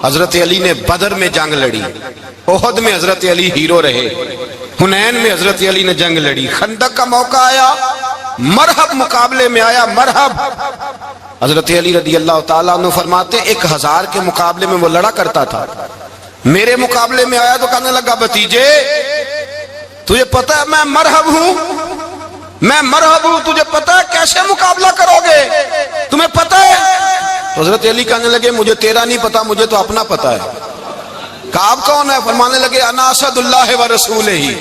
حضرت علی نے بدر میں جنگ لڑی، احد میں حضرت علی ہیرو رہے، حنین میں حضرت علی نے جنگ لڑی، خندق کا موقع آیا، مرحب مقابلے میں آیا، مرحب۔ حضرت علی رضی اللہ تعالیٰ عنہ فرماتے 1000 کے مقابلے میں وہ لڑا کرتا تھا، میرے مقابلے میں آیا تو کہنے لگا بھتیجے تجھے پتہ ہے میں مرحب ہوں، میں مرحب ہوں، تجھے پتہ ہے کیسے مقابلہ کرو گے، تمہیں پتہ ہے؟ حضرت علی کہنے لگے مجھے تیرا نہیں پتا، مجھے تو اپنا پتا ہے۔ کعب کون ہے؟ فرمانے لگے انا اسد اللہ و رسولہ ہی،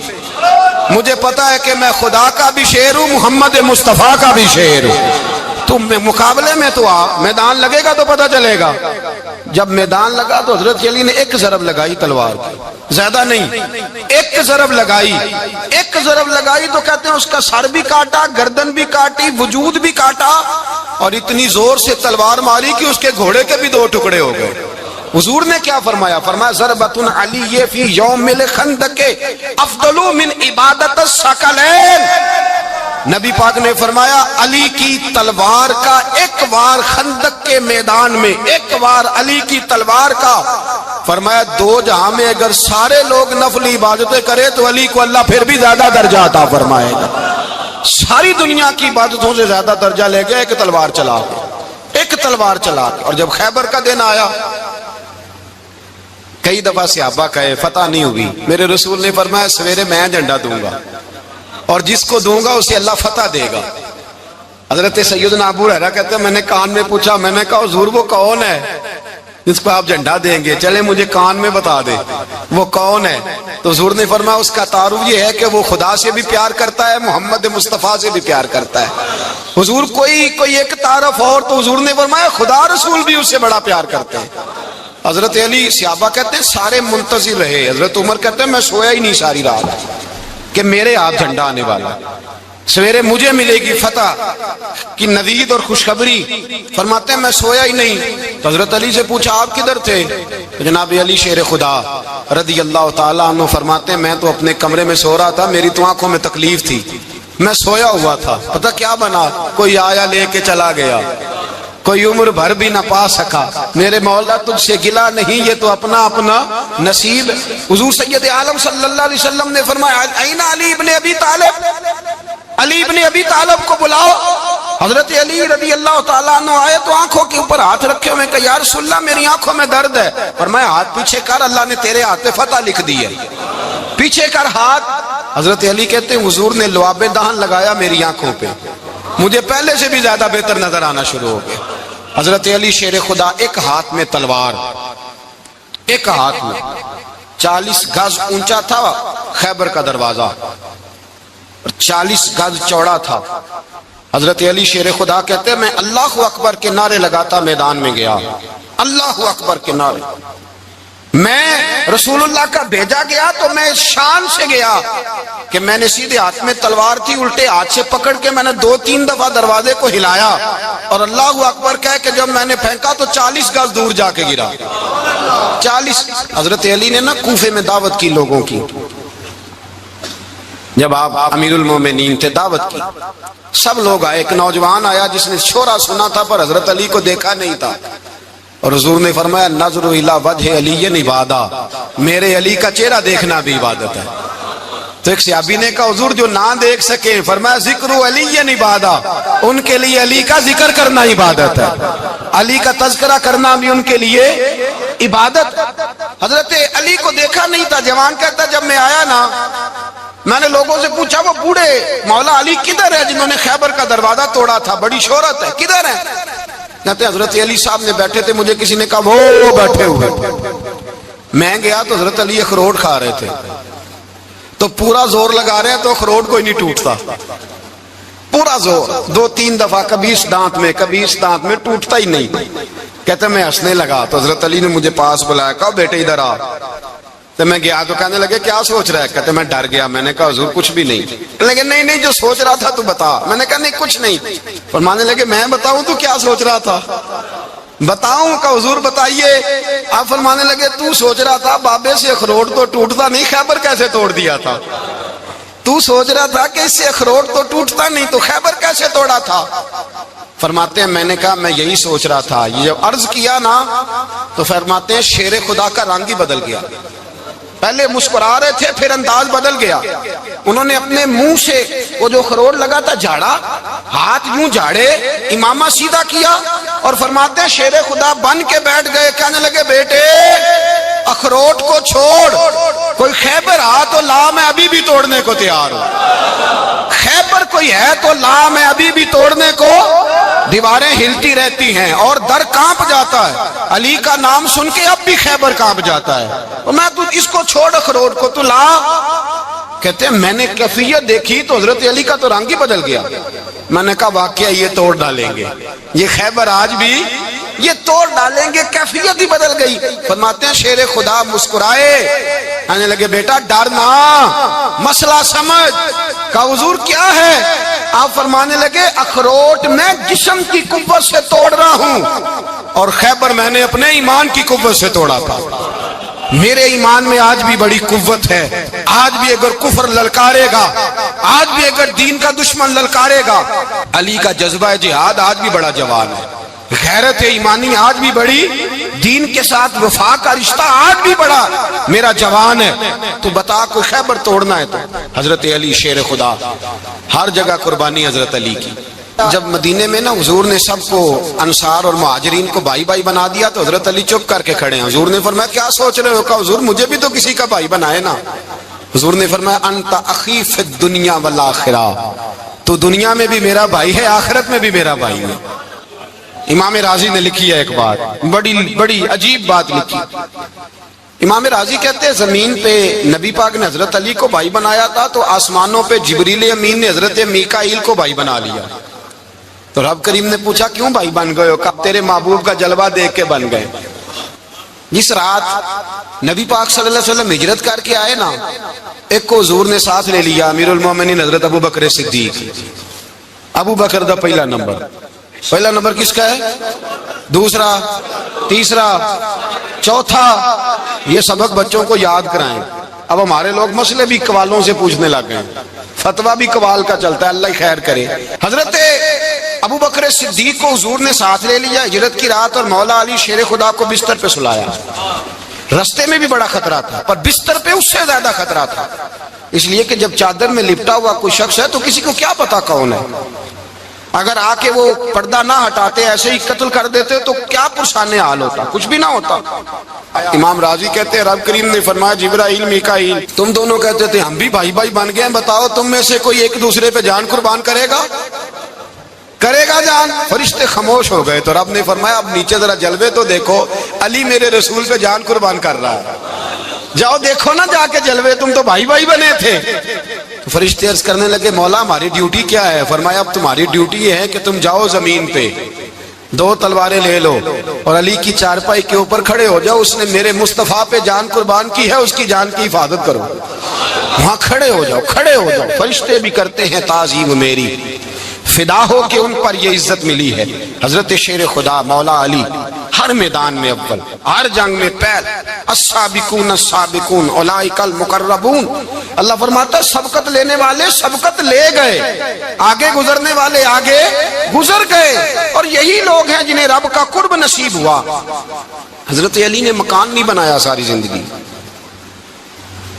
مجھے پتا ہے کہ میں خدا کا بھی شیر ہوں، محمد مصطفیٰ کا بھی شیر ہوں۔ تم مقابلے میں تو آ، میدان لگے گا تو پتا چلے گا۔ جب میدان لگا تو حضرت علی نے ایک ضرب لگائی تلوار کی، زیادہ نہیں، ایک ضرب لگائی، ایک ضرب لگائی تو کہتے ہیں اس کا سر بھی کاٹا، گردن بھی کاٹی، وجود بھی کاٹا، اور اتنی زور سے تلوار ماری کہ اس کے گھوڑے کے بھی 2 ٹکڑے ہو گئے۔ حضور نے کیا فرمایا؟ فرمایا ضربۃ علی فی یوم الخندق افضل من عبادت الثقلین۔ نبی پاک نے فرمایا علی کی تلوار کا ایک وار خندق کے میدان میں، ایک وار علی کی تلوار کا، فرمایا 2 جہاں میں اگر سارے لوگ نفلی عبادتیں کرے تو علی کو اللہ پھر بھی زیادہ درجہ عطا فرمائے گا۔ ساری دنیا کی عبادتوں سے زیادہ درجہ لے گئے ایک تلوار چلا کے، ایک تلوار چلا کے۔ اور جب خیبر کا دن آیا، کئی دفعہ صحابہ کہے فتح نہیں ہوئی، میرے رسول نے فرمایا سویرے میں جھنڈا دوں گا اور جس کو دوں گا اسے اللہ فتح دے گا۔ حضرت سیدنا ابو ہریرہ کہتے ہیں میں نے کان میں پوچھا، میں نے کہا حضور وہ کون ہے جس کو آپ جھنڈا دیں گے؟ چلے مجھے کان میں بتا دے وہ کون ہے۔ تو حضور نے فرمایا اس کا تعارف یہ ہے کہ وہ خدا سے بھی پیار کرتا ہے، محمد مصطفیٰ سے بھی پیار کرتا ہے۔ حضور کوئی ایک تعارف اور، تو حضور نے فرمایا خدا رسول بھی اس سے بڑا پیار کرتے ہیں۔ حضرت علی، صحابہ کہتے ہیں سارے منتظر رہے، حضرت عمر کہتے ہیں میں سویا ہی نہیں ساری رات کہ میرے ہاتھ جھنڈا آنے والا، سویرے مجھے ملے گی فتح کی نوید اور خوشخبری۔ فرماتے ہیں میں سویا ہی نہیں۔ تو حضرت علی سے پوچھا آپ کدھر تھے؟ جناب علی شیر خدا رضی اللہ تعالیٰ عنہ فرماتے ہیں میں تو اپنے کمرے میں سو رہا تھا، میری تو آنکھوں میں تکلیف تھی، میں سویا ہوا تھا، پتہ کیا بنا؟ کوئی آیا لے کے چلا گیا، کوئی عمر بھر بھی نہ پا سکا۔ میرے مولا تجھ سے گلا نہیں، یہ تو اپنا اپنا نصیب۔ حضور سید عالم صلی اللہ علیہ وسلم نے فرمایا این علی ابن ابی طالب، علی ابن ابی طالب کو بلاؤ۔ حضرت علی رضی اللہ تعالیٰ عنہ آئے تو آنکھوں کے اوپر ہاتھ رکھے ہوئے کہ یا رسول اللہ میری آنکھوں میں درد ہے۔ فرمایا ہاتھ پیچھے کر، اللہ نے تیرے ہاتھ پہ فتح لکھ دی ہے، پیچھے کر ہاتھ۔ حضرت علی کہتے ہیں حضور نے لعاب دہن لگایا میری آنکھوں پہ، مجھے پہلے سے بھی زیادہ بہتر نظر آنا شروع ہو گیا۔ حضرت علی شیر خدا ایک ہاتھ میں تلوار، ایک ہاتھ میں، 40 گز اونچا تھا خیبر کا دروازہ، 40 گز چوڑا تھا۔ حضرت علی شیر خدا کہتے ہیں میں اللہ اکبر کے نعرے لگاتا میدان میں گیا، اللہ اکبر کے نعرے۔ میں رسول اللہ کا بھیجا گیا تو میں شان سے گیا کہ میں نے سیدھے ہاتھ میں تلوار تھی، الٹے ہاتھ سے پکڑ کے میں نے 2-3 دفعہ دروازے کو ہلایا اور اللہ اکبر کہہ کہ جب میں نے پھینکا تو 40 گز دور جا کے گرا۔ 40۔ حضرت علی نے نا کوفے میں دعوت کی لوگوں کی، جب آپ امیر المومنین تھے دعوت کی، سب لوگ آئے۔ ایک نوجوان آیا جس نے شورا سنا تھا پر حضرت علی کو دیکھا نہیں تھا، اور حضور نے فرمایا نظر الی وجہ علی عبادہ، میرے علی کا چہرہ دیکھنا بھی عبادت ہے۔ تو ایک صحابی نے کہا حضور جو نہ دیکھ سکے، فرمایا ذکر علی عبادہ، ان کے لیے علی کا ذکر کرنا عبادت ہے، علی کا تذکرہ کرنا بھی ان کے لیے عبادت۔ حضرت علی کو دیکھا نہیں تھا۔ جوان کہتا جب میں آیا نا میں نے لوگوں سے پوچھا وہ بوڑھے مولا علی کدھر ہے جنہوں نے خیبر کا دروازہ توڑا تھا، بڑی شہرت ہے، کدھر ہے؟ کہتے ہیں حضرت علی صاحب نے بیٹھے تھے، مجھے کسی نے کہا وہ بیٹھے ہوئے۔ میں گیا تو حضرت علی اخروٹ کھا رہے تھے، تو پورا زور لگا رہے ہیں تو اخروٹ کوئی نہیں ٹوٹتا، پورا زور 2-3 دفعہ، کبھی اس دانت میں کبھی اس دانت میں، ٹوٹتا ہی نہیں۔ کہتے میں ہنسنے لگا تو حضرت علی نے مجھے پاس بلایا، کہا بیٹے ادھر آ۔ تو میں گیا تو کہنے لگے کیا سوچ رہا ہے؟ کہتے میں ڈر گیا۔ میں نے کہا حضور کچھ بھی نہیں۔ لیکن نہیں جو سوچ رہا تھا تو بتا۔ میں نے کہا نہیں کچھ نہیں۔ فرمانے لگے میں بتاؤں تو کیا سوچ رہا تھا؟ بتاؤں؟ کہ حضور بتائیے۔ آپ فرمانے لگے تو سوچ رہا تھا بابے سے اخروٹ تو ٹوٹتا نہیں، خیبر کیسے توڑ دیا تھا؟ تو سوچ رہا تھا کہ اس سے اخروٹ تو ٹوٹتا نہیں تو خیبر کیسے توڑا تھا؟ فرماتے ہیں میں نے کہا میں یہی سوچ رہا تھا. یہ جب عرض کیا نا تو فرماتے ہیں شیر خدا کا رنگ ہی بدل گیا. پہلے مسکرا رہے تھے پھر انداز بدل گیا. انہوں نے اپنے منہ سے وہ جو خروٹ لگا تھا جھاڑا, ہاتھ یوں جھاڑے, امامہ سیدھا کیا اور فرماتے ہیں شیر خدا بن کے بیٹھ گئے. کہنے لگے بیٹے اخروٹ کو چھوڑ, کوئی خیبر آ تو لا, میں ابھی بھی توڑنے کو تیار ہوں. خیبر کوئی ہے تو لا, میں ابھی بھی توڑنے کو. دیواریں ہلتی رہتی ہیں اور در کانپ جاتا ہے. علی کا نام سن کے اب بھی خیبر کانپ جاتا ہے. اور میں تو اس کو چھوڑ اخروٹ کو تو لا. کہتے ہیں میں نے کیفیت دیکھی تو حضرت علی کا تو رنگ ہی بدل گیا. میں نے کہا واقعہ یہ توڑ ڈالیں گے, یہ خیبر آج بھی یہ توڑ ڈالیں گے, کیفیت ہی بدل گئی. فرماتے ہیں شیر خدا مسکرائے, کہنے لگے بیٹا ڈرنا, مسئلہ سمجھ. کہا حضور کیا ہے؟ آپ فرمانے لگے اخروٹ میں جسم کی قوت سے توڑ رہا ہوں اور خیبر میں نے اپنے ایمان کی قوت سے توڑا تھا. میرے ایمان میں آج بھی بڑی قوت ہے. آج بھی اگر کفر للکارے گا, آج بھی اگر دین کا دشمن للکارے گا, علی کا جذبہ جہاد آج بھی بڑا جوان ہے. غیرت ایمانی آج بھی بڑی, دین کے ساتھ وفا کا رشتہ آج بھی بڑا میرا جوان ہے. تو بتا کوئی خیبر توڑنا ہے تو حضرت علی شیر خدا, ہر جگہ قربانی حضرت علی کی. جب مدینے میں نا حضور نے سب کو انصار اور مہاجرین کو بھائی بھائی بنا دیا تو حضرت علی چپ کر کے کھڑے ہیں. حضور نے فرمایا کیا سوچ رہے ہو؟ کہا حضور مجھے بھی تو کسی کا بھائی بنائے نا. حضور نے فرمایا انت اخی فی الدنیا والآخرہ, تو دنیا میں بھی میرا بھائی ہے, آخرت میں بھی میرا بھائی ہے. امام راضی نے لکھی ہے ایک بات, بڑی عجیب بات لکھی. امام راضی کہتے ہیں زمین پہ نبی پاک نے حضرت علی کو بھائی بنایا تھا تو آسمانوں پہ جبریل امین نے حضرت میکائیل کو بھائی بنا لیا. تو رب کریم نے پوچھا کیوں بھائی بن گئے ہو؟ کہا تیرے محبوب کا جلوہ دیکھ کے بن گئے. جس رات نبی پاک صلی اللہ علیہ وسلم ہجرت کر کے آئے نا, ایک کو حضور نے ساتھ لے لیا, امیر المومنین حضرت ابو بکر صدیق. ابو بکر دا پہلا نمبر کس کا ہے؟ دوسرا, تیسرا, چوتھا. یہ سبق بچوں کو یاد کرائیں. اب ہمارے لوگ مسئلے بھی قوالوں سے پوچھنے لگ گئے, فتویٰ بھی قوال کا چلتا ہے, اللہ خیر کرے. حضرت ابو بکر صدیق کو حضور نے ساتھ لے لیا ہجرت کی رات, اور مولا علی شیر خدا کو بستر پہ سلایا. رستے میں بھی بڑا خطرہ تھا پر بستر پہ اس سے زیادہ خطرہ تھا, اس لیے کہ جب چادر میں لپٹا ہوا کوئی شخص ہے تو کسی کو کیا پتا کون ہے. اگر آ کے وہ پردہ نہ ہٹاتے ایسے ہی قتل کر دیتے تو کیا پرسان حال ہوتا, کچھ بھی نہ ہوتا. امام راضی کہتے ہیں رب کریم نے فرمایا جبرائیل میکائیل تم دونوں کہتے تھے ہم بھی بھائی بھائی بن گئے ہیں, بتاؤ تم میں سے کوئی ایک دوسرے پہ جان قربان کرے گا جان؟ فرشتے خاموش ہو گئے. تو رب نے فرمایا اب نیچے ذرا جلوے تو دیکھو, علی میرے رسول پہ جان قربان کر رہا ہے, جاؤ دیکھو نا جا کے جلوے, تم تو بھائی بھائی بنے تھے. تو فرشتے عرض کرنے لگے مولا ہماری ڈیوٹی کیا ہے؟ فرمایا اب تمہاری ڈیوٹی یہ ہے کہ تم جاؤ زمین پہ, 2 تلواریں لے لو اور علی کی چارپائی کے اوپر کھڑے ہو جاؤ. اس نے میرے مصطفیٰ پہ جان قربان کی ہے, اس کی جان کی حفاظت کرو. وہاں کھڑے ہو جاؤ. فرشتے بھی کرتے ہیں تعظیم میری, فدا ہو کہ ان پر یہ عزت ملی ہے. حضرت شیر خدا مولا علی ہر میدان میں اول, ہر جنگ میں پہل. السابقون السابقون اولئک المقربون. اللہ فرماتا سبقت لینے والے سبقت لے گئے, آگے گزرنے والے آگے گزر گئے, اور یہی لوگ ہیں جنہیں رب کا قرب نصیب ہوا. حضرت علی نے مکان نہیں بنایا, ساری زندگی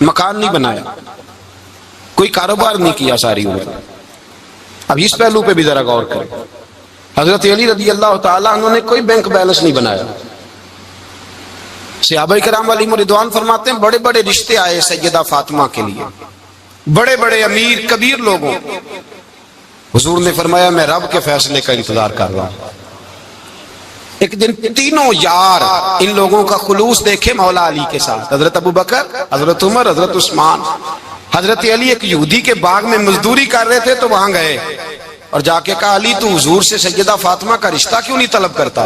مکان نہیں بنایا, کوئی کاروبار نہیں کیا ساری عمر. اب اس پہلو پہ بھی ذرا غور کریں. حضرت علی رضی اللہ تعالیٰ انہوں نے کوئی بینک بیلنس نہیں بنایا. صحابہ کرام علیہم رضوان فرماتے ہیں بڑے بڑے رشتے آئے سیدہ فاطمہ کے لیے, بڑے بڑے امیر کبیر لوگوں. حضور نے فرمایا میں رب کے فیصلے کا انتظار کر رہا ہوں. ایک دن تینوں یار ان لوگوں کا خلوص دیکھے مولا علی کے ساتھ, حضرت ابو بکر, حضرت عمر, حضرت عثمان. حضرت علی ایک یہودی کے باغ میں مزدوری کر رہے تھے تو وہاں گئے اور جا کے کہا علی تو حضور سے سیدہ فاطمہ کا رشتہ کیوں نہیں طلب کرتا؟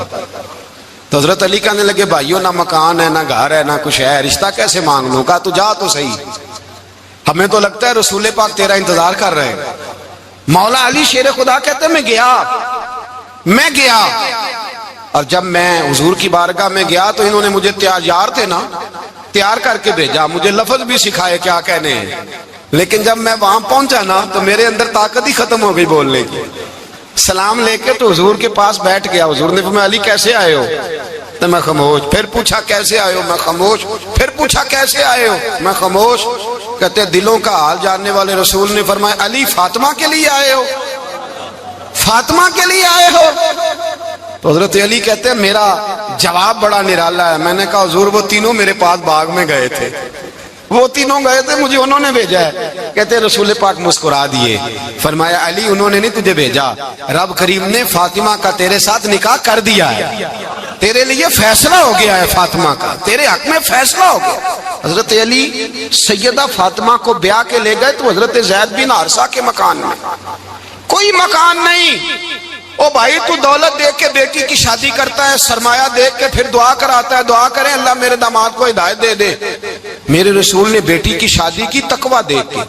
تو حضرت علی کہنے لگے بھائیو نہ مکان ہے نہ گھر ہے نہ کچھ ہے, رشتہ کیسے مانگ لوں؟ کہا تو جا تو صحیح, ہمیں تو لگتا ہے رسول پاک تیرا انتظار کر رہے ہیں. مولا علی شیر خدا کہتے ہیں میں گیا اور جب میں حضور کی بارگاہ میں گیا تو انہوں نے مجھے یار تھے نا, تیار کر کے بھیجا, مجھے لفظ بھی سکھائے کیا کہنے ہیں, لیکن جب میں وہاں پہنچا نا تو میرے اندر طاقت ہی ختم ہو گئی بولنے کی. سلام لے کے تو حضور کے پاس بیٹھ گیا. حضور نے فرمایا علی کیسے آئے ہو؟ تو میں خاموش. پھر پوچھا کیسے آئے ہو؟ میں خاموش. پھر پوچھا کیسے آئے ہو؟ میں خاموش. کہتے دلوں کا حال جاننے والے رسول نے فرمایا علی فاطمہ کے لیے آئے ہو؟ فاطمہ کے لیے آئے ہو؟ تو حضرت علی کہتے ہیں میرا جواب بڑا نرالا ہے. میں نے کہا حضور وہ تینوں میرے پاس باغ میں گئے تھے, وہ تینوں گئے تھے, مجھے انہوں نے بھیجا ہے. کہتے ہیں رسول پاک مسکرا دیے, فرمایا علی انہوں نے نہیں تجھے بھیجا, رب کریم نے فاطمہ کا تیرے ساتھ نکاح کر دیا ہے, تیرے لیے فیصلہ ہو گیا ہے فاطمہ کا, تیرے حق میں فیصلہ ہو گیا. حضرت علی سیدہ فاطمہ کو بیاہ کے لے گئے تو حضرت زید بن حارثہ کے مکان میں, کوئی مکان نہیں. او بھائی تو دولت دیکھ کے بیٹی کی شادی کرتا ہے, سرمایہ دیکھ کے پھر دعا کراتا ہے, دعا کریں اللہ میرے داماد کو ہدایت دے دے. میرے رسول نے بیٹی کی شادی کی تقوی دیکھ کے,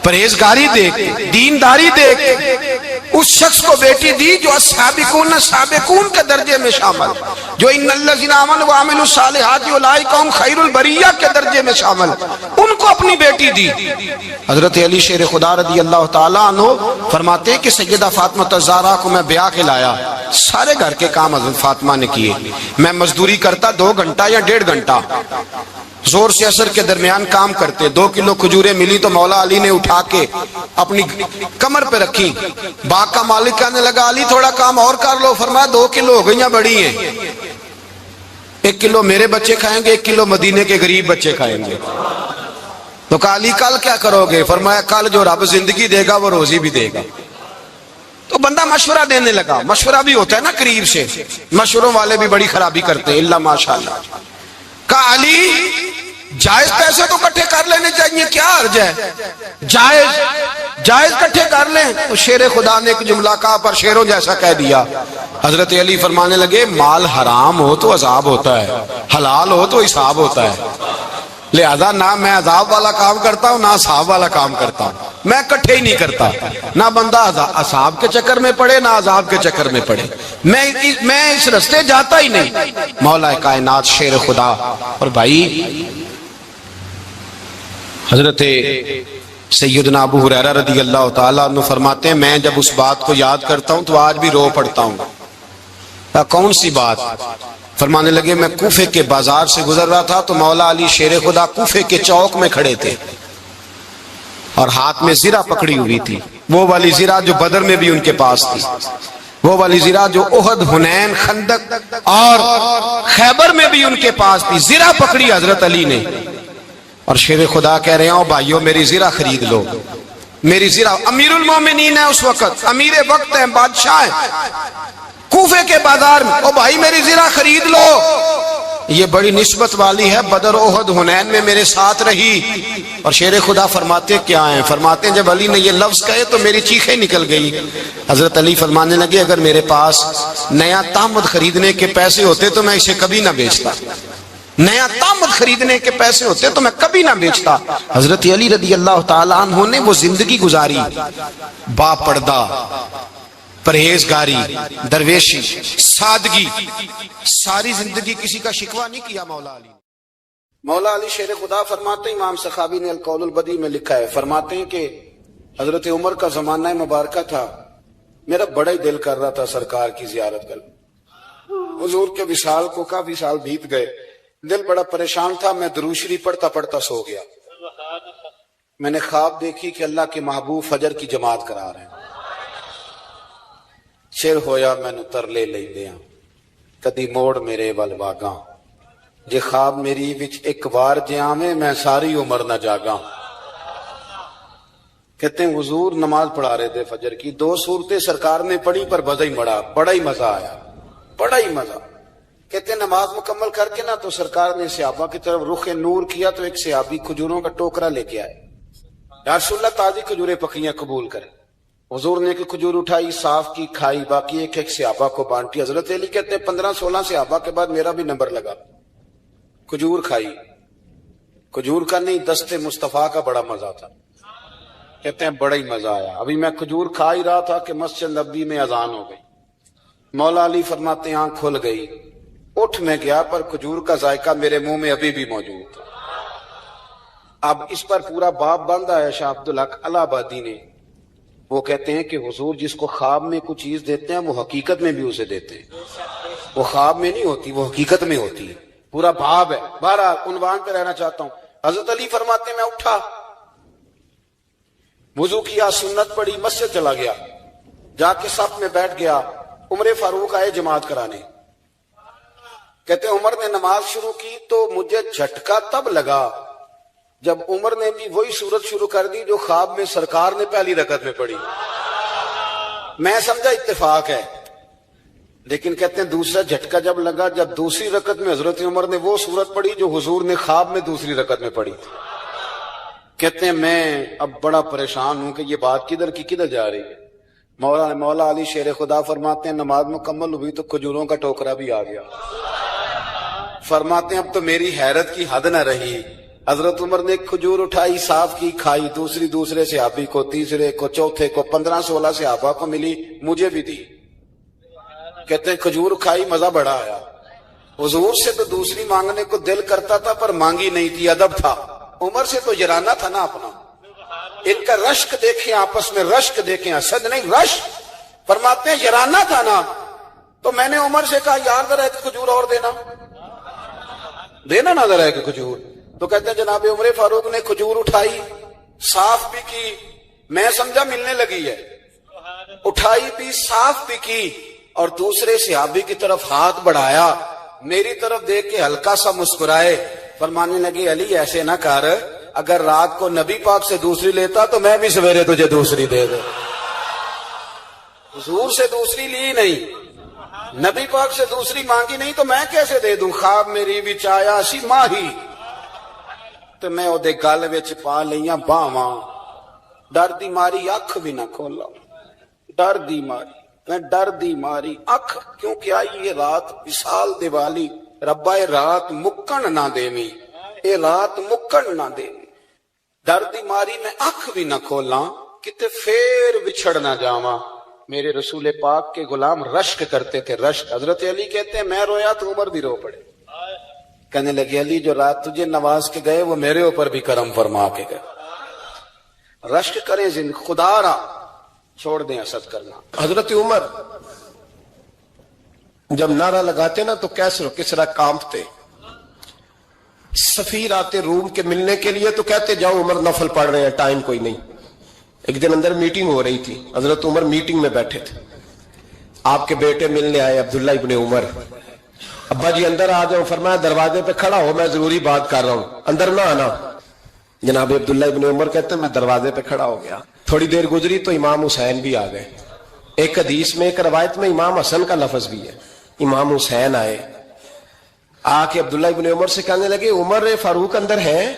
پرہیزگاری دیکھ کے, دینداری دیکھ کے اس شخص کو بیٹی دی جو السابقون سابقون کے درجے میں شامل, جو ان الذین آمنوا وعملوا الصالحات اولئک هم خیر البریہ کے درجے میں شامل, ان کو اپنی بیٹی دی. حضرت علی شیر خدا رضی اللہ تعالیٰ عنہ فرماتے ہیں کہ سیدہ فاطمہ الزہرا کو میں بیاہ کے لایا, سارے گھر کے کام حضرت فاطمہ نے کیے. میں مزدوری کرتا 2 گھنٹہ یا 1.5 گھنٹہ, زور سے اثر کے درمیان کام کرتے. 2 کلو کھجوریں ملی تو مولا علی نے اٹھا کے اپنی کمر پہ رکھی. باغ کا مالک کہنے لگا علی تھوڑا کام اور کر لو. فرمایا 2 کلو ہو گئیں بڑی ہیں, 1 کلو میرے بچے کھائیں گے, 1 کلو مدینے کے غریب بچے کھائیں گے. تو کہا علی کل کیا کرو گے؟ فرمایا کل جو رب زندگی دے گا وہ روزی بھی دے گا. تو بندہ مشورہ دینے لگا. مشورہ بھی ہوتا ہے نا قریب سے, مشوروں والے بھی بڑی خرابی کرتے ہیں اللہ ماشاءاللہ. کہا علی جائز پیسے تو کٹھے کر لینے چاہیے, کیا حرج ہے, جائز کٹھے کر لیں. تو شیر خدا نے ایک جملہ کہا پر شیروں جیسا کہہ دیا. حضرت علی فرمانے لگے مال حرام ہو تو عذاب ہوتا ہے, حلال ہو تو حساب ہوتا ہے, لہذا نہ میں عذاب والا کام کرتا ہوں نہ حساب والا کام کرتا ہوں, میں کٹھے ہی نہیں کرتا. نہ بندہ حساب کے چکر میں پڑے نہ عذاب کے چکر میں پڑے, میں اس رستے جاتا ہی نہیں. مولا کائنات شیر خدا. اور بھائی حضرت سیدنا ابو ہریرہ رضی اللہ تعالیٰ عنہ فرماتے ہیں میں جب اس بات کو یاد کرتا ہوں تو آج بھی رو پڑتا ہوں. کون سی بات؟ فرمانے لگے میں کوفے کے بازار سے گزر رہا تھا تو مولا علی شیر خدا کوفے کے چوک میں کھڑے تھے اور ہاتھ میں زرہ پکڑی ہوئی تھی, وہ والی زرہ جو بدر میں بھی ان کے پاس تھی, وہ والی زرہ جو احد, حنین, خندق اور خیبر میں بھی ان کے پاس تھی. زرہ پکڑی حضرت علی نے اور شیر خدا کہہ رہے ہیں بھائیو میری زرہ خرید لو. میری زرہ, امیر المومنین ہے اس وقت, امیر وقت ہے, بادشاہ ہے, کوفے کے بازار میں, او بھائی میری زرہ خرید لو. یہ بڑی نسبت والی ہے, بدر احد حنین میں میرے ساتھ رہی. اور شیر خدا فرماتے کیا ہیں؟ فرماتے ہیں جب علی نے یہ لفظ کہے تو میری چیخیں نکل گئی. حضرت علی فرمانے لگے اگر میرے پاس نیا تامد خریدنے کے پیسے ہوتے تو میں اسے کبھی نہ بیچتا, نیا تامد خریدنے کے پیسے ہوتے تو میں کبھی نہ بیچتا. حضرت علی رضی اللہ تعالیٰ عنہ نے وہ زندگی گزاری, با پردہ, پرہیزگاری, درویشی, سادگی, ساری زندگی کسی کا شکوہ نہیں کیا مولا علی. مولا علی شیر خدا فرماتے ہیں, امام سخاوی نے القول البدیع میں لکھا ہے, فرماتے ہیں کہ حضرت عمر کا زمانہ مبارکہ تھا, میرا بڑا ہی دل کر رہا تھا سرکار کی زیارت کر. حضور کے وصال کو کافی سال بیت گئے, دل بڑا پریشان تھا. میں درود شریف پڑھتا پڑھتا سو گیا. میں نے خواب دیکھی کہ اللہ کے محبوب فجر کی جماعت کرا رہے ہیں. شیر ہویا میں نو ترلے لے دیا کدی موڑ میرے ول واگاں, جے خواب میری وچ ایک بار جے آویں میں ساری عمر نہ جاگاں. کہتے ہیں حضور نماز پڑھا رہے تھے فجر کی, 2 سورتیں سرکار نے پڑھی پر بڑا ہی مزہ آیا, بڑا ہی مزہ. کہتے ہیں نماز مکمل کر کے نا تو سرکار نے صحابہ کی طرف رخ نور کیا تو ایک صحابی کھجوروں کا ٹوکرا لے کے آئے. یا رسول اللہ تازی کھجوریں پکیاں قبول کریں. حضور نے ایک کھجور اٹھائی, صاف کی, کھائی, باقی ایک صحابہ کو بانٹی. حضرت علی کہتے ہیں 15-16 صحابہ کے بعد میرا بھی نمبر لگا. کھجور کھائی, کھجور کا نہیں دست مصطفیٰ کا بڑا مزہ تھا. کہتے ہیں بڑا ہی مزہ آیا. ابھی میں کھجور کھا ہی رہا تھا کہ مسجد نبوی میں اذان ہو گئی. مولا علی فرماتے ہیں آنکھ کھل گئی, اٹھ میں گیا پر کھجور کا ذائقہ میرے منہ میں ابھی بھی موجود تھا. اب اس پر پورا باب باندھا ہے شاہ عبدالحق الہ آبادی نے. وہ کہتے ہیں کہ حضور جس کو خواب میں کوئی چیز دیتے ہیں وہ حقیقت میں بھی اسے دیتے ہیں. وہ خواب میں نہیں ہوتی، وہ حقیقت میں ہوتی ہے. پورا باب ہے. بہرحال عنوان پہ رہنا چاہتا ہوں. حضرت علی فرماتے ہیں میں اٹھا، وضو کیا، سنت پڑھی، مسجد چلا گیا، جا کے صف میں بیٹھ گیا. عمر فاروق آئے جماعت کرانے. کہتے ہیں عمر نے نماز شروع کی تو مجھے جھٹکا تب لگا جب عمر نے بھی وہی صورت شروع کر دی جو خواب میں سرکار نے پہلی رکعت میں پڑھی. میں سمجھا اتفاق ہے، لیکن کہتے ہیں دوسرا جھٹکا جب لگا جب دوسری رکعت میں حضرت عمر نے وہ صورت پڑھی جو حضور نے خواب میں دوسری رکعت میں پڑھی تھی. کہتے ہیں میں اب بڑا پریشان ہوں کہ یہ بات کدھر کی کدھر جا رہی ہے. مولا علی شیر خدا فرماتے ہیں نماز مکمل ہوئی تو کھجوروں کا ٹوکرا بھی آ گیا. فرماتے ہیں اب تو میری حیرت کی حد نہ رہی. حضرت عمر نے ایک کھجور اٹھائی، صاف کی، کھائی، دوسرے صحابی کو، تیسرے کو، چوتھے کو، 15-16 صحابہ کو ملی، مجھے بھی دی. کہتے ہیں کھجور کھائی، مزہ بڑا آیا. حضور سے تو دوسری مانگنے کو دل کرتا تھا پر مانگی نہیں تھی، ادب تھا. عمر سے تو یرانہ تھا نا اپنا. ان کا رشک دیکھیں، آپس میں رشک دیکھیں، حسد نہیں رشک. فرماتے ہیں یرانہ تھا نا، تو میں نے عمر سے کہا یار ذرا ایک کھجور اور دینا نا ذرا ایک کھجور. تو کہتے ہیں جناب عمر فاروق نے کھجور اٹھائی، صاف بھی کی، میں سمجھا ملنے لگی ہے، اٹھائی بھی، صاف بھی کی، اور دوسرے صحابی کی طرف ہاتھ بڑھایا، میری طرف دیکھ کے ہلکا سا مسکرائے. فرمانے لگے علی ایسے نہ کر، اگر رات کو نبی پاک سے دوسری لیتا تو میں بھی سویرے تجھے دوسری دے دوں. حضور سے دوسری لی نہیں، نبی پاک سے دوسری مانگی نہیں تو میں کیسے دے دوں. خواب میری وچ آیا سی ماہی تو میں او دے گل وچ پا لیاں باواں، ڈر دی ماری اکھ بھی نہ کھولا. ڈر دی ماری، میں ڈر دی ماری اکھ، کیونکہ آئی یہ رات وصال دیوالی. ربا اے رات مکن نہ دیویں، اے رات مکن نہ دیویں. ڈر دی ماری میں اکھ بھی نہ کھولاں، کتے پھر بچھڑ نہ جاواں. میرے رسول پاک کے غلام رشک کرتے تھے، رشک. حضرت علی کہتے ہیں میں رویا تو عمر بھی رو پڑے. کہنے لگے علی جو رات تجھے نواز کے گئے وہ میرے اوپر بھی کرم فرما کے گئے. رشک کریں خدا را، چھوڑ دیں حسد کرنا. حضرت عمر جب نعرہ لگاتے نا تو کیسر و کسرا کانپتے. سفیر آتے روم کے ملنے کے لیے تو کہتے جاؤ عمر نفل پڑھ رہے ہیں، ٹائم کوئی نہیں. ایک دن اندر میٹنگ ہو رہی تھی، حضرت عمر میٹنگ میں بیٹھے تھے. آپ کے بیٹے ملنے آئے عبداللہ ابن عمر. ابا جی اندر آ جاؤ. فرمایا دروازے پہ کھڑا ہو، میں ضروری بات کر رہا ہوں، اندر نہ آنا. جناب عبداللہ ابن عمر کہتے ہیں میں دروازے پہ کھڑا ہو گیا. تھوڑی دیر گزری تو امام حسین بھی آ گئے. ایک حدیث میں ایک روایت میں امام حسن کا لفظ بھی ہے. امام حسین آئے، آ کے عبداللہ ابن عمر سے کہنے لگے عمر فاروق اندر ہے؟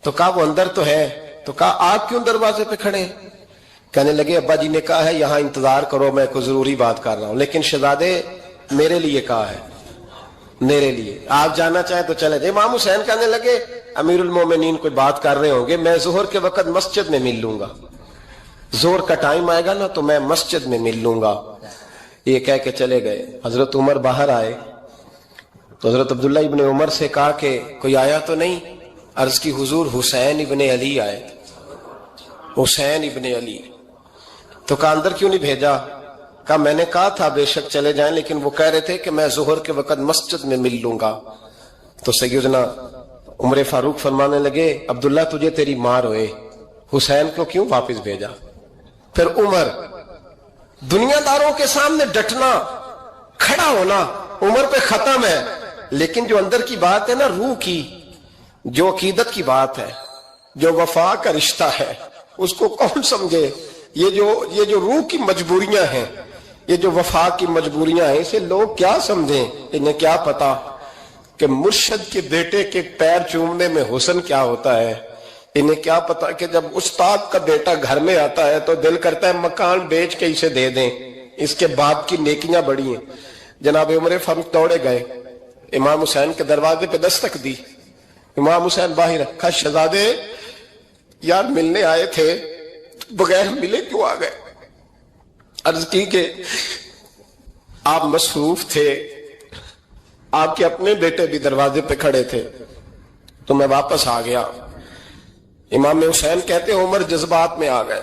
تو کہا وہ اندر تو ہے. تو کہا آپ کیوں دروازے پہ کھڑے؟ کہنے لگے ابا جی نے کہا ہے یہاں انتظار کرو، میں کوئی ضروری بات کر رہا ہوں. لیکن شہزادے میرے لیے کہا ہے، میرے لیے، آپ جانا چاہیں تو چلے جائیں. امام حسین کہنے لگے امیر المومنین کوئی بات کر رہے ہوں گے، میں ظہر کے وقت مسجد میں مل لوں گا، ظہر کا ٹائم آئے گا نا تو میں مسجد میں مل لوں گا. یہ کہہ کے چلے گئے. حضرت عمر باہر آئے تو حضرت عبداللہ ابن عمر سے کہا کہ کوئی آیا تو نہیں؟ عرض کی حضور حسین ابن علی آئے. حسین ابن علی. تو کہا اندر کیوں نہیں بھیجا؟ کہا میں نے کہا تھا بے شک چلے جائیں، لیکن وہ کہہ رہے تھے کہ میں ظہر کے وقت مسجد میں مل لوں گا. تو سیدنا عمر فاروق فرمانے لگے عبداللہ تجھے تیری ماں روئے، حسین کو کیوں واپس بھیجا؟ پھر عمر دنیا داروں کے سامنے ڈٹنا، کھڑا ہونا عمر پہ ختم ہے، لیکن جو اندر کی بات ہے نا، روح کی، جو عقیدت کی بات ہے، جو وفا کا رشتہ ہے، اس کو کون سمجھے؟ یہ جو روح کی مجبوریاں ہیں، یہ جو وفا کی مجبوریاں ہیں، اسے لوگ کیا سمجھیں؟ انہیں کیا پتا کہ مرشد کے بیٹے کے پیر چومنے میں حسن کیا ہوتا ہے. انہیں کیا پتا کہ جب استاد کا بیٹا گھر میں آتا ہے تو دل کرتا ہے مکان بیچ کے اسے دے دیں، اس کے باپ کی نیکیاں بڑی ہیں. جناب عمر فاروق دوڑے گئے، امام حسین کے دروازے پہ دستک دی. امام حسین باہر رکھا. شہزادے یار ملنے آئے تھے، بغیر ملے کیوں آ گئے؟ عرض کی کہ آپ مصروف تھے، آپ کے اپنے بیٹے بھی دروازے پہ کھڑے تھے تو میں واپس آ گیا. امام حسین کہتے ہیں عمر جذبات میں آ گئے،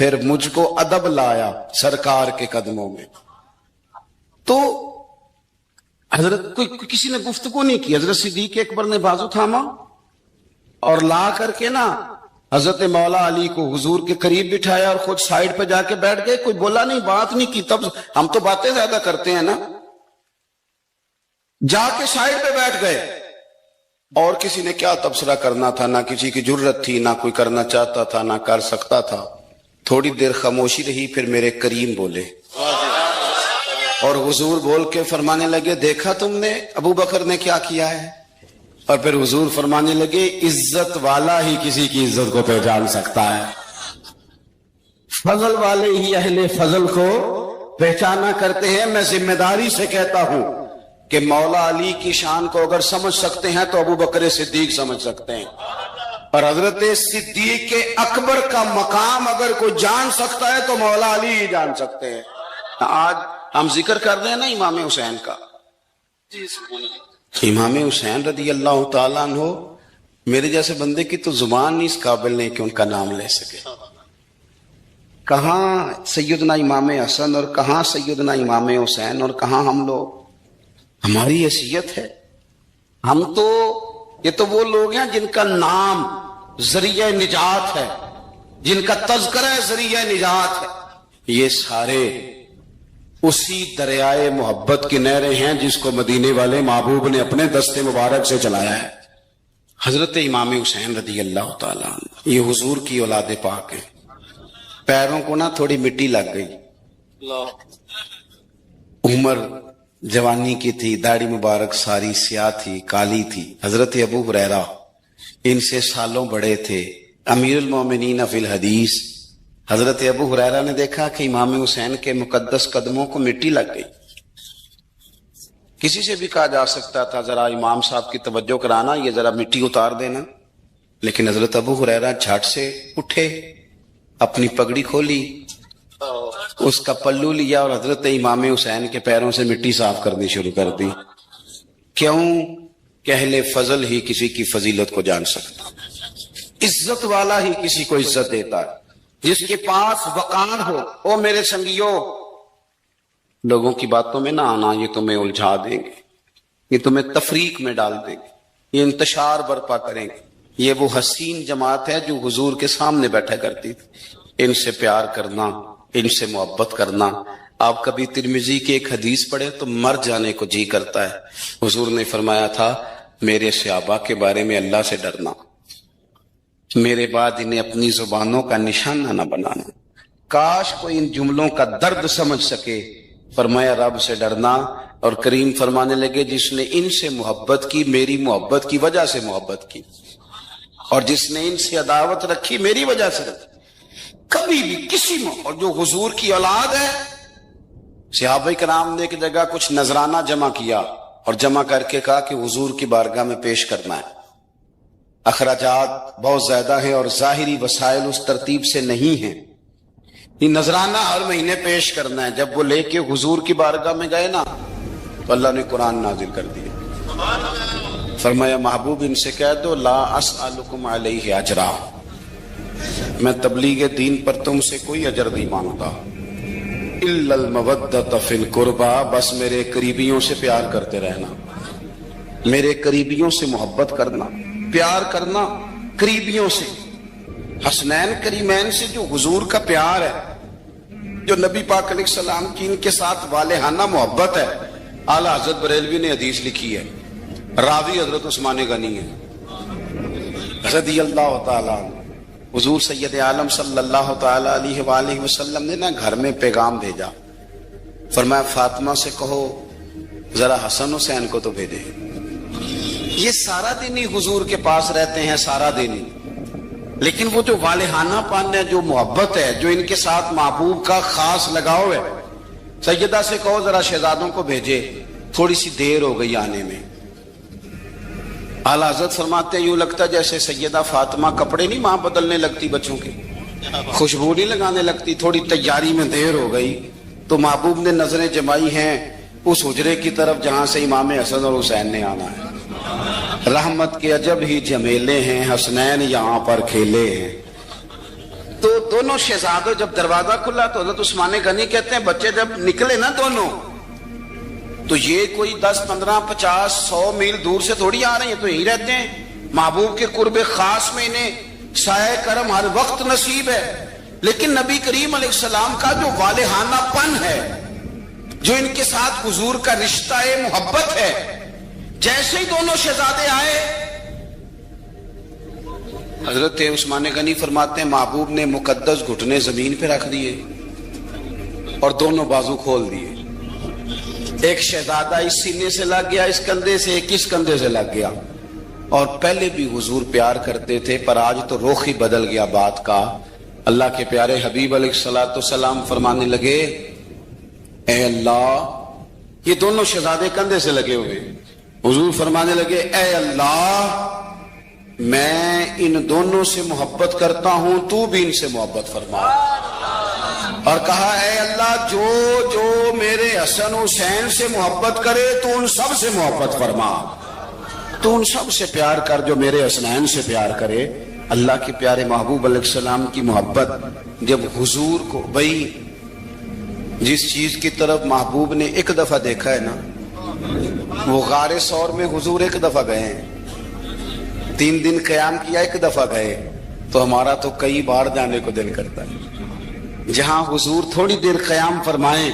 پھر مجھ کو ادب لایا سرکار کے قدموں میں. تو حضرت کسی نے گفتگو نہیں کی. حضرت صدیق اکبر نے بازو تھاما اور لا کر کے نا حضرت مولا علی کو حضور کے قریب بٹھایا اور خود سائیڈ پہ جا کے بیٹھ گئے. کوئی بولا نہیں, بات نہیں کی. تب ہم تو باتیں زیادہ کرتے ہیں نا. جا کے سائیڈ پہ بیٹھ گئے. اور کسی نے کیا تبصرہ کرنا تھا, نہ کسی کی جرت تھی, نہ کوئی کرنا چاہتا تھا, نہ کر سکتا تھا. تھوڑی دیر خاموشی رہی, پھر میرے کریم بولے اور حضور بول کے فرمانے لگے, دیکھا تم نے ابو بکر نے کیا کیا ہے. اور پھر حضور فرمانے لگے, عزت والا ہی کسی کی عزت کو پہچان سکتا ہے, فضل والے ہی اہل فضل کو پہچانا کرتے ہیں. میں ذمہ داری سے کہتا ہوں کہ مولا علی کی شان کو اگر سمجھ سکتے ہیں تو ابو بکر صدیق سمجھ سکتے ہیں. اور حضرت صدیق اکبر کا مقام اگر کوئی جان سکتا ہے تو مولا علی ہی جان سکتے ہیں. آج ہم ذکر کر رہے ہیں نا امام حسین کا. امام حسین رضی اللہ تعالیٰ عنہ, میرے جیسے بندے کی تو زبان نہیں اس قابل نہیں کہ ان کا نام لے سکے. کہاں سیدنا امام حسن اور کہاں سیدنا امام حسین اور کہاں ہم لوگ. ہماری حیثیت ہے, ہم تو یہ تو وہ لوگ ہیں جن کا نام ذریعہ نجات ہے, جن کا تذکرہ ذریعہ نجات ہے. یہ سارے اسی دریائے محبت کی نہریں ہیں جس کو مدینے والے محبوب نے اپنے دستے مبارک سے چلایا ہے. حضرت امام حسین رضی اللہ تعالیٰ عنہ یہ حضور کی اولاد پاک ہیں. پیروں کو نا تھوڑی مٹی لگ گئی, عمر جوانی کی تھی, داڑھی مبارک ساری سیاہ تھی, کالی تھی. حضرت ابو ہریرہ ان سے سالوں بڑے تھے, امیر المومنین فی الحدیث. حضرت ابو ہریرہ نے دیکھا کہ امام حسین کے مقدس قدموں کو مٹی لگ گئی. کسی سے بھی کہا جا سکتا تھا ذرا امام صاحب کی توجہ کرانا, یہ ذرا مٹی اتار دینا, لیکن حضرت ابو ہریرہ جھٹ سے اٹھے, اپنی پگڑی کھولی, اس کا پلو لیا اور حضرت امام حسین کے پیروں سے مٹی صاف کرنی شروع کر دی. کیوں کہ اہل فضل ہی کسی کی فضیلت کو جان سکتا, عزت والا ہی کسی کو عزت دیتا ہے, جس کے پاس وقار ہو. او میرے سنگیو, لوگوں کی باتوں میں نہ آنا, یہ تمہیں الجھا دیں گے, یہ تمہیں تفریق میں ڈال دیں گے, یہ انتشار برپا کریں گے. یہ وہ حسین جماعت ہے جو حضور کے سامنے بیٹھا کرتی تھی. ان سے پیار کرنا, ان سے محبت کرنا. آپ کبھی ترمذی کی ایک حدیث پڑھے تو مر جانے کو جی کرتا ہے. حضور نے فرمایا تھا, میرے صحابہ کے بارے میں اللہ سے ڈرنا, میرے بعد انہیں اپنی زبانوں کا نشانہ نہ بنانا. کاش کوئی ان جملوں کا درد سمجھ سکے. فرمایا رب سے ڈرنا, اور کریم فرمانے لگے جس نے ان سے محبت کی میری محبت کی وجہ سے محبت کی, اور جس نے ان سے عداوت رکھی میری وجہ سے رکھی. کبھی بھی کسی اور جو حضور کی اولاد ہے, صحابہ کرام نے ایک جگہ کچھ نذرانہ جمع کیا اور جمع کر کے کہا کہ حضور کی بارگاہ میں پیش کرنا ہے. اخراجات بہت زیادہ ہیں اور ظاہری وسائل اس ترتیب سے نہیں ہیں. یہ نذرانہ ہر مہینے پیش کرنا ہے. جب وہ لے کے حضور کی بارگاہ میں گئے نا تو اللہ نے قرآن نازل کر دیا. فرمایا محبوب ان سے کہہ دو, لا اسألکم علیہ اجرا, میں تبلیغ دین پر تم سے کوئی اجر نہیں مانگتا, الا المودۃ فی القربى, بس میرے قریبیوں سے پیار کرتے رہنا, میرے قریبیوں سے محبت کرنا, پیار کرنا قریبیوں سے. حسنین کریمین سے جو حضور کا پیار ہے, جو نبی پاک علیہ السلام کی ان کے ساتھ والہانہ محبت ہے. اعلیٰ حضرت بریلوی نے حدیث لکھی ہے, راوی حضرت عثمان غنی ہے رضی اللہ تعالیٰ عنہ. حضور سید عالم صلی اللہ تعالیٰ علیہ وآلہ وسلم نے نا گھر میں پیغام بھیجا. فرمایا فاطمہ سے کہو ذرا حسن حسین کو تو بھیجے. یہ سارا دن ہی حضور کے پاس رہتے ہیں, سارا دن ہی, لیکن وہ جو والہانہ پن ہے, جو محبت ہے, جو ان کے ساتھ محبوب کا خاص لگاؤ ہے. سیدہ سے کہو ذرا شہزادوں کو بھیجے, تھوڑی سی دیر ہو گئی آنے میں. اعلیٰ حضرت فرماتے ہیں یوں لگتا جیسے سیدہ فاطمہ کپڑے نہیں ماں بدلنے لگتی بچوں کے, خوشبو نہیں لگانے لگتی, تھوڑی تیاری میں دیر ہو گئی تو محبوب نے نظریں جمائی ہیں اس حجرے کی طرف جہاں سے امام حسن اور حسین نے آنا ہے. رحمت کے عجب ہی جمیلے ہیں, حسنین یہاں پر کھیلے ہیں. تو دونوں شہزادوں جب دروازہ کھلا تو حضرت عثمان غنی کہتے ہیں بچے جب نکلے نا دونوں تو یہ کوئی 10 15 50 100 میل دور سے تھوڑی آ رہے ہیں، تو یہی رہتے ہیں محبوب کے قرب خاص میں، انہیں سایہ کرم ہر وقت نصیب ہے. لیکن نبی کریم علیہ السلام کا جو والہانہ پن ہے، جو ان کے ساتھ حضور کا رشتہ محبت ہے، جیسے ہی دونوں شہزادے آئے حضرت عثمان غنی فرماتے ہیں محبوب نے مقدس گھٹنے زمین پہ رکھ دیے اور دونوں بازو کھول دیے. ایک شہزادہ اس سینے سے لگ گیا اس کندھے سے، ایک اس کندھے سے لگ گیا. اور پہلے بھی حضور پیار کرتے تھے پر آج تو رخ ہی بدل گیا بات کا. اللہ کے پیارے حبیب علیہ الصلوۃ والسلام فرمانے لگے اے اللہ، یہ دونوں شہزادے کندھے سے لگے ہوئے، حضور فرمانے لگے اے اللہ میں ان دونوں سے محبت کرتا ہوں، تو بھی ان سے محبت فرما. اور کہا اے اللہ جو جو میرے حسن حسین سے محبت کرے تو ان سب سے محبت فرما، تو ان سب سے پیار کر جو میرے حسنین سے پیار کرے. اللہ کے پیارے محبوب علیہ السلام کی محبت جب حضور کو، بھئی جس چیز کی طرف محبوب نے ایک دفعہ دیکھا ہے نا، وہ غار ثور میں حضور ایک دفعہ گئے ہیں، 3 دن قیام کیا ایک دفعہ گئے، تو ہمارا تو کئی بار جانے کو دل کرتا ہے. جہاں حضور تھوڑی دیر قیام فرمائیں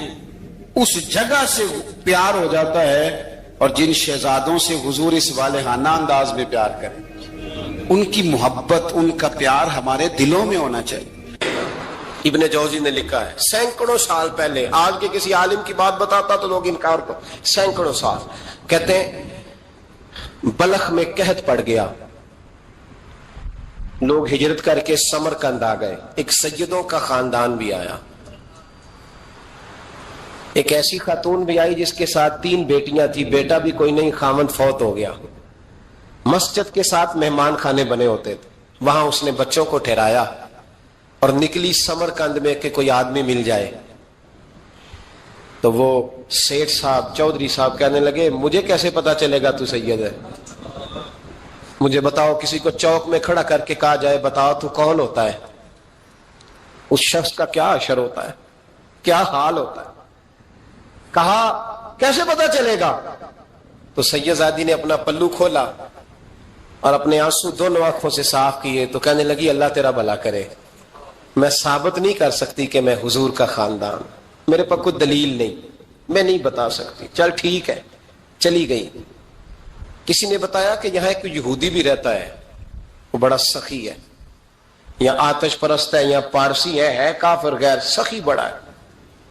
اس جگہ سے پیار ہو جاتا ہے. اور جن شہزادوں سے حضور اس والہانہ انداز میں پیار کریں، ان کی محبت، ان کا پیار ہمارے دلوں میں ہونا چاہیے. ابن جوزی نے لکھا ہے سینکڑوں سال پہلے، آج کے کسی عالم کی بات بتاتا تو لوگ انکار کو، سینکڑوں سال، کہتے ہیں بلخ میں قحط پڑ گیا، لوگ ہجرت کر کے سمرقند آ گئے، ایک سیدوں کا خاندان بھی آیا، ایک ایسی خاتون بھی آئی جس کے ساتھ 3 بیٹیاں تھی، بیٹا بھی کوئی نہیں، خاوند فوت ہو گیا. مسجد کے ساتھ مہمان خانے بنے ہوتے تھے، وہاں اس نے بچوں کو ٹھہرایا اور نکلی سمرقند میں کہ کوئی آدمی مل جائے. تو وہ سیٹھ صاحب، چودھری صاحب کہنے لگے مجھے کیسے پتا چلے گا تو سید ہے، مجھے بتاؤ، کسی کو چوک میں کھڑا کر کے کہا جائے بتاؤ تو کون ہوتا ہے، اس شخص کا کیا اشر ہوتا ہے، کیا حال ہوتا ہے. کہا کیسے پتا چلے گا؟ تو سیدزادی نے اپنا پلو کھولا اور اپنے آنسو دونوں آنکھوں سے صاف کیے تو کہنے لگی اللہ تیرا بھلا کرے، میں ثابت نہیں کر سکتی کہ میں حضور کا خاندان، میرے پاس کوئی دلیل نہیں، میں نہیں بتا سکتی. چل ٹھیک ہے، چلی گئی. کسی نے بتایا کہ یہاں ایک یہودی بھی رہتا ہے، وہ بڑا سخی ہے، یا آتش پرست ہے یا پارسی ہے کافر غیر، سخی بڑا ہے.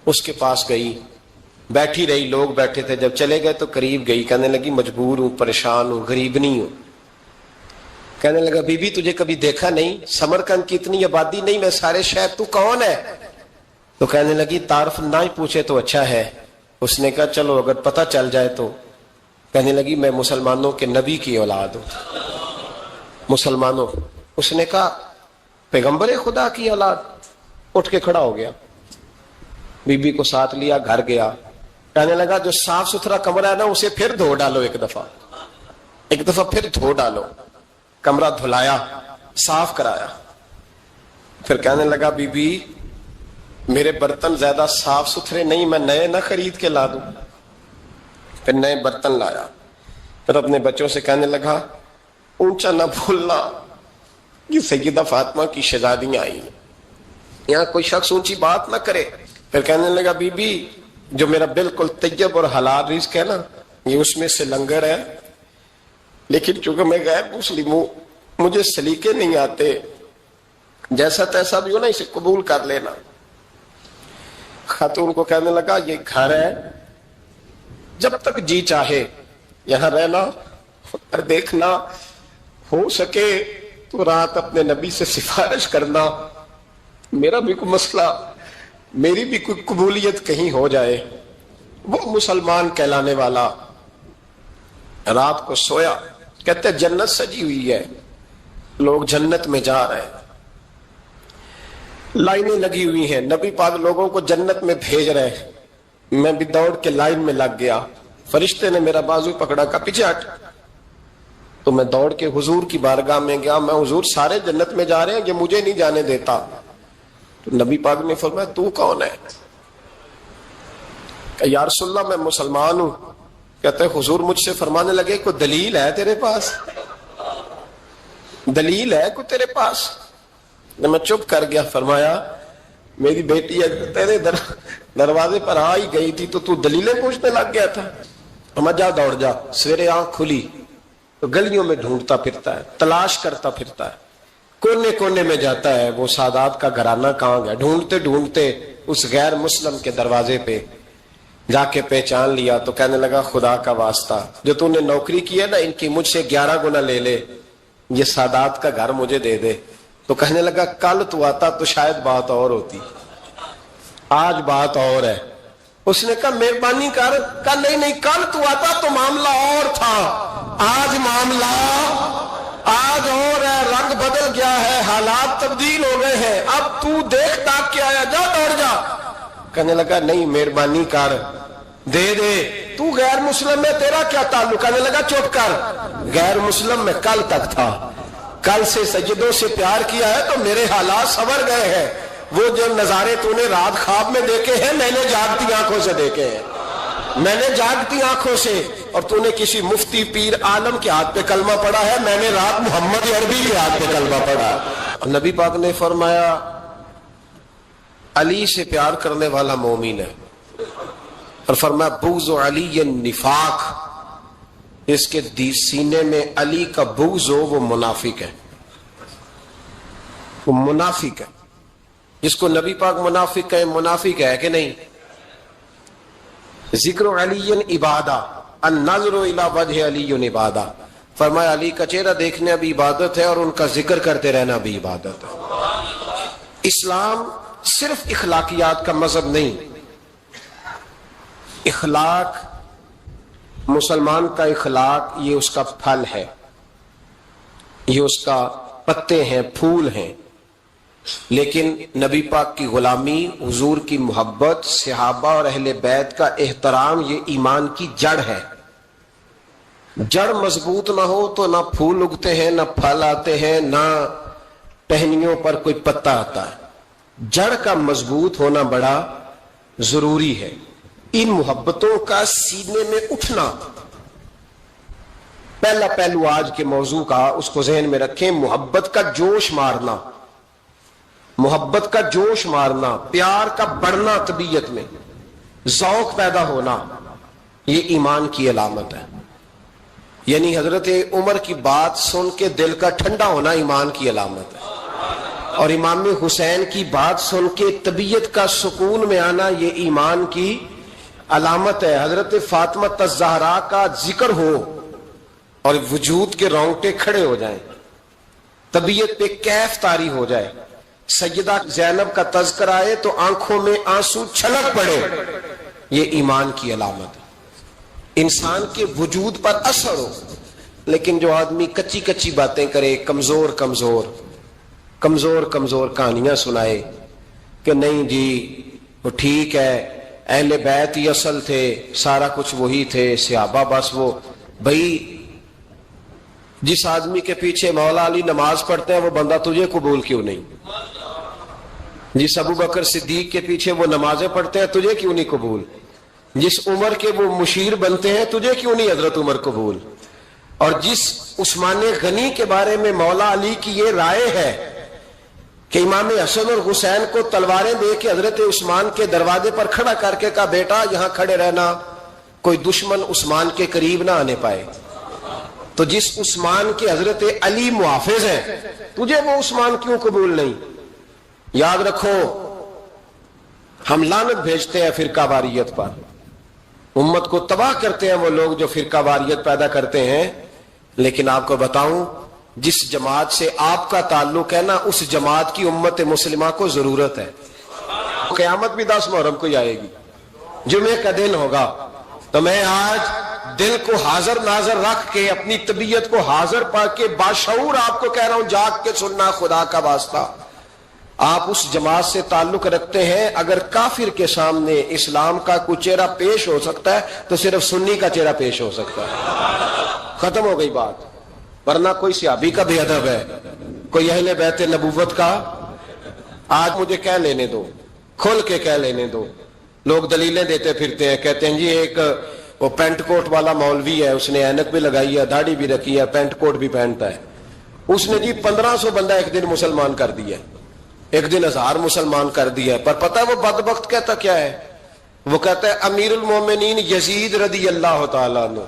اس کے پاس گئی، بیٹھی رہی، لوگ بیٹھے تھے، جب چلے گئے تو قریب گئی، کہنے لگی مجبور ہوں، پریشان ہوں، غریب نہیں ہوں. کہنے لگا بی بی تجھے کبھی دیکھا نہیں، سمرقند کی اتنی آبادی نہیں، میں سارے شہر، تو کون ہے؟ تو کہنے لگی تعارف نہ ہی پوچھے تو اچھا ہے. اس نے کہا چلو اگر پتہ چل جائے تو. کہنے لگی میں مسلمانوں کے نبی کی اولاد ہوں. مسلمانوں؟ اس نے کہا پیغمبر خدا کی اولاد. اٹھ کے کھڑا ہو گیا، بی بی کو ساتھ لیا، گھر گیا. کہنے لگا جو صاف ستھرا کمرہ ہے نا اسے پھر دھو ڈالو، ایک دفعہ پھر دھو ڈالو. کمرہ دھلایا، صاف کرایا. پھر کہنے لگا بی بی میرے برتن زیادہ صاف ستھرے نہیں، میں نئے نہ خرید کے لا دوں. پھر نئے برتن لایا. پھر اپنے بچوں سے کہنے لگا اونچا نہ بھولنا، یہ سیدہ فاطمہ کی شہزادیاں آئی، یہاں کوئی شخص اونچی بات نہ کرے. پھر کہنے لگا بی بی جو میرا بالکل طیب اور حلال رزق ہے نا، یہ اس میں سے لنگر ہے، لیکن چونکہ میں غیر مسلم ہوں، مجھے سلیقے نہیں آتے، جیسا تیسا بھی ہو نا اسے قبول کر لینا. خاتون کو کہنے لگا یہ گھر ہے، جب تک جی چاہے یہاں رہنا اور دیکھنا، ہو سکے تو رات اپنے نبی سے سفارش کرنا، میرا بھی کوئی مسئلہ، میری بھی کوئی قبولیت کہیں ہو جائے. وہ مسلمان کہلانے والا رات کو سویا، کہتے جنت سجی ہوئی ہے، لوگ جنت میں جا رہے ہیں، لائنیں لگی ہوئی ہیں، نبی پاک لوگوں کو جنت میں بھیج رہے ہیں. میں بھی دوڑ کے لائن میں لگ گیا، فرشتے نے میرا بازو پکڑا، کا پیچھے ہٹ. تو میں دوڑ کے حضور کی بارگاہ میں گیا، میں حضور سارے جنت میں جا رہے ہیں، یہ مجھے نہیں جانے دیتا. تو نبی پاک نے فرمایا تو کون ہے؟ کہ یا رسول اللہ میں مسلمان ہوں. کہتے ہیں حضور مجھ سے فرمانے لگے کوئی دلیل ہے تیرے پاس؟ دلیل ہے کوئی تیرے پاس؟ میں چپ کر گیا. فرمایا میری بیٹی تیرے دروازے پر آ ہی گئی تھی تو دلیلیں پوچھنے لگ گیا تھا. ہم جا دوڑ جا. سویرے آنکھ کھلی تو گلیوں میں ڈھونڈتا پھرتا ہے, تلاش کرتا پھرتا ہے, کونے کونے میں جاتا ہے وہ سادات کا گھرانہ کہاں گیا. ڈھونڈتے ڈھونڈتے اس غیر مسلم کے دروازے پہ جا کے پہچان لیا تو کہنے لگا خدا کا واسطہ جو تو نے نوکری کی ہے نا ان کی مجھ سے 11 گنا لے لے, یہ سادات کا گھر مجھے دے دے. تو کہنے لگا کل تو آتا تو شاید بات اور ہوتی, آج بات اور ہے. اس نے کہا مہربانی کر. کہا نہیں کل تو آتا تو معاملہ اور تھا, آج معاملہ آج اور ہے, رنگ بدل گیا ہے, حالات تبدیل ہو گئے ہیں, اب تو دیکھ تاک کے آیا, جا دوڑ جا. کہنے لگا نہیں مہربانی کر دے دے, تو غیر مسلم میں تیرا کیا تعلق؟ کہنے لگا چپ کر, غیر مسلم میں کل تک تھا, کل سے سجدوں سے پیار کیا ہے تو میرے حالات سنور گئے ہیں. وہ جو نظارے تو نے رات خواب میں دیکھے ہیں میں نے جاگتی آنکھوں سے دیکھے ہیں, میں نے جاگتی آنکھوں سے. اور تو نے کسی مفتی پیر عالم کے ہاتھ پہ کلمہ پڑھا ہے, میں نے رات محمد عربی کے ہاتھ پہ کلمہ پڑھا. نبی پاک نے فرمایا علی سے پیار کرنے والا مومن ہے, اور فرمایا بغض علی نفاق, اس کے سینے میں علی کا بغض ہو وہ منافق ہے, وہ منافق ہے. جس کو نبی پاک منافق کہے منافق ہے کہ نہیں؟ ذکر علی عبادہ, النظر الی وجہ علی عبادہ. فرمایا علی کا چہرہ دیکھنا بھی عبادت ہے اور ان کا ذکر کرتے رہنا بھی عبادت ہے. اسلام صرف اخلاقیات کا مذہب نہیں, اخلاق مسلمان کا اخلاق یہ اس کا پھل ہے, یہ اس کا پتے ہیں, پھول ہیں. لیکن نبی پاک کی غلامی, حضور کی محبت, صحابہ اور اہل بیت کا احترام یہ ایمان کی جڑ ہے. جڑ مضبوط نہ ہو تو نہ پھول اگتے ہیں, نہ پھل آتے ہیں, نہ ٹہنیوں پر کوئی پتا آتا ہے. جڑ کا مضبوط ہونا بڑا ضروری ہے. ان محبتوں کا سینے میں اٹھنا پہلا پہلو آج کے موضوع کا, اس کو ذہن میں رکھیں. محبت کا جوش مارنا, محبت کا جوش مارنا, پیار کا بڑھنا, طبیعت میں ذوق پیدا ہونا, یہ ایمان کی علامت ہے. یعنی حضرت عمر کی بات سن کے دل کا ٹھنڈا ہونا ایمان کی علامت ہے, اور امام حسین کی بات سن کے طبیعت کا سکون میں آنا یہ ایمان کی علامت ہے. حضرت فاطمہ الزہرا کا ذکر ہو اور وجود کے رونگٹے کھڑے ہو جائیں, طبیعت پہ کیف طاری ہو جائے, سیدہ زینب کا تذکر آئے تو آنکھوں میں آنسو چھلک پڑے, یہ ایمان کی علامت ہے. انسان کے وجود پر اثر ہو. لیکن جو آدمی کچی کچی باتیں کرے, کمزور کمزور کمزور کمزور کہانیاں سنائے کہ نہیں جی وہ ٹھیک ہے, اہل بیت ہی اصل تھے, سارا کچھ وہی تھے, صحابہ بس وہ. بھائی جس آدمی کے پیچھے مولا علی نماز پڑھتے ہیں وہ بندہ تجھے قبول کیوں نہیں؟ جس ابو بکر صدیق کے پیچھے وہ نمازیں پڑھتے ہیں تجھے کیوں نہیں قبول؟ جس عمر کے وہ مشیر بنتے ہیں تجھے کیوں نہیں حضرت عمر قبول؟ اور جس عثمان غنی کے بارے میں مولا علی کی یہ رائے ہے کہ امام حسن اور حسین کو تلواریں دے کے حضرت عثمان کے دروازے پر کھڑا کر کے کہا بیٹا یہاں کھڑے رہنا, کوئی دشمن عثمان کے قریب نہ آنے پائے. تو جس عثمان کے حضرت علی محافظ ہیں تجھے وہ عثمان کیوں قبول نہیں؟ یاد رکھو ہم لعنت بھیجتے ہیں فرقہ واریت پر, امت کو تباہ کرتے ہیں وہ لوگ جو فرقہ واریت پیدا کرتے ہیں. لیکن آپ کو بتاؤں جس جماعت سے آپ کا تعلق ہے نا اس جماعت کی امت مسلمہ کو ضرورت ہے. قیامت بھی 10 محرم کو ہی آئے گی, جمعے کا دن ہوگا. تو میں آج دل کو حاضر ناظر رکھ کے اپنی طبیعت کو حاضر پا کے باشعور آپ کو کہہ رہا ہوں جاگ کے سننا, خدا کا واسطہ آپ اس جماعت سے تعلق رکھتے ہیں. اگر کافر کے سامنے اسلام کا کوئی چہرہ پیش ہو سکتا ہے تو صرف سنی کا چہرہ پیش ہو سکتا ہے, ختم ہو گئی بات. ورنہ کوئی صحابی کا بے ادب ہے, کوئی اہل بیت نبوت کا آج مجھے کہہ لینے دو, کھل کے کہہ لینے دو. لوگ دلیلیں دیتے پھرتے ہیں, کہتے ہیں جی ایک وہ پینٹ کوٹ والا مولوی ہے, اس نے اینک بھی لگائی ہے, داڑھی بھی رکھی ہے, پینٹ کوٹ بھی پہنتا ہے, اس نے جی 1500 بندہ ایک دن مسلمان کر دیا, ایک دن 1000 مسلمان کر دیا. پر پتہ ہے وہ بدبخت کہتا کیا ہے؟ وہ کہتا ہے امیر المومنین یزید رضی اللہ تعالیٰ عنہ